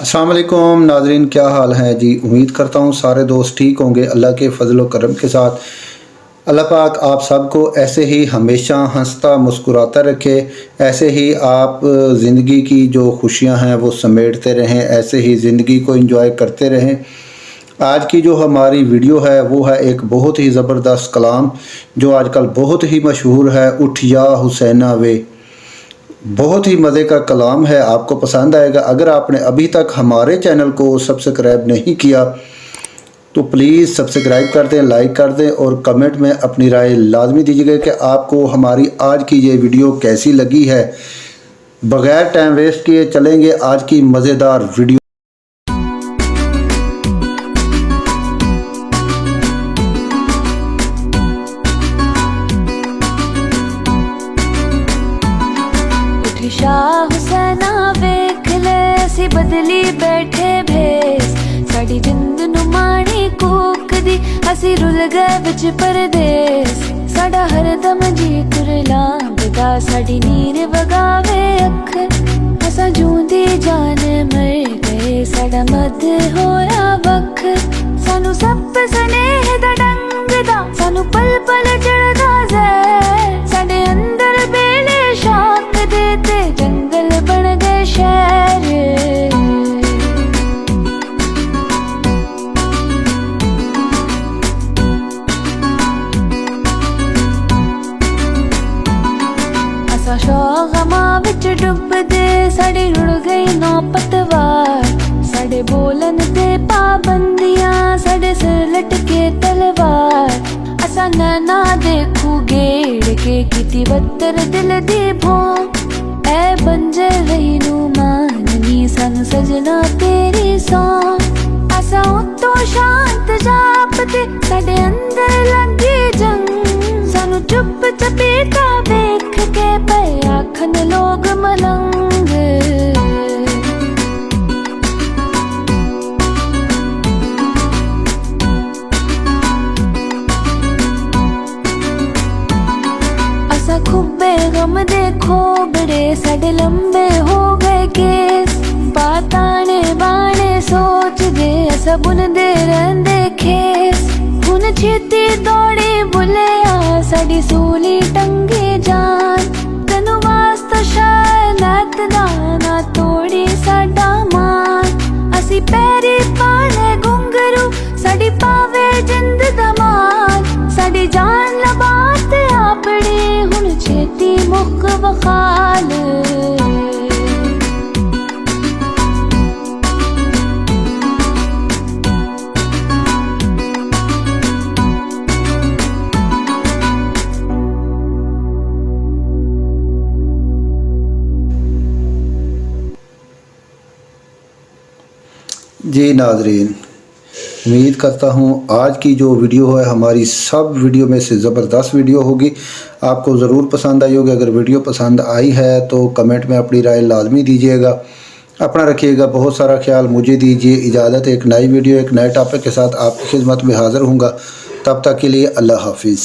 अस्सलाम वालेकुम नाज़रीन, क्या हाल है जी। उम्मीद करता हूँ सारे दोस्त ठीक होंगे अल्लाह के फजल व करम के साथ। अल्लाह पाक आप सबको ऐसे ही हमेशा हंसता मुस्कुराता रखे, ऐसे ही आप ज़िंदगी की जो खुशियाँ हैं वो समेटते रहें, ऐसे ही ज़िंदगी को एंजॉय करते रहें। आज की जो हमारी वीडियो है वो है एक बहुत ही ज़बरदस्त कलाम जो आजकल बहुत ही मशहूर है, उठ या हुसैना वे। बहुत ही मज़े का कलाम है, आपको पसंद आएगा। अगर आपने अभी तक हमारे चैनल को सब्सक्राइब नहीं किया तो प्लीज़ सब्सक्राइब कर दें, लाइक कर दें और कमेंट में अपनी राय लाजमी दीजिएगा कि आपको हमारी आज की ये वीडियो कैसी लगी है। बग़ैर टाइम वेस्ट किए चलेंगे आज की मज़ेदार वीडियो। शाह हुसैना वेख ले असी बदली बैठे भेस, साड़ी जिंद नु माणी कूक दी असी रुल गए विच परदेस। साडा हरदम जी कुरला बदा साड़ी नीर वगावे अख, असा जूंदी जान मर गए साडा मद होया वख। सानू सप स्नेह दा डंग दा सानू पल पल चढ़दा ज़हर, साडे अंदर बेले शाक देते जंगल बन गए शहर। असा शौगमा विच डुबदे साड़ी रुड़ गई नौ पतवार, साडे बोलन ते पाबंदियां साडे सिर लटके तलवार। असा नैना देखू गेड़ के किती बत्तर दिल दी भों, ऐ बंजर रही नू माननी सन सजना तेरी सौ। असा उतो शांत जापते साडे अंदर लगी जंग, सानू चुप चपीता वेख के पे आखन लोग मलंग। असा खुब्बे गम देखो बड़े साडे लंबे हो गए केस, पाताने बाणे सोच दे असा बुनदे रहंदे खेस। हुन छेती दौड़ी बुलिया साडी सूली टंगी जान, तनु वास्ता शायद ना तोड़ी साडा मान। असी पैरी पाले घुंघरू साडी पावे जिंद दमान, साडी जान लबात आपड़ी हुन छेती मुख बखाल। जी नाज़रीन, उम्मीद करता हूँ आज की जो वीडियो है हमारी सब वीडियो में से ज़बरदस्त वीडियो होगी, आपको ज़रूर पसंद आई होगी। अगर वीडियो पसंद आई है तो कमेंट में अपनी राय लाजमी दीजिएगा। अपना रखिएगा बहुत सारा ख्याल। मुझे दीजिए इजाज़त। एक नई वीडियो एक नए टॉपिक के साथ आपकी खिदमत में हाज़िर हूँगा। तब तक के लिए अल्लाह हाफिज़।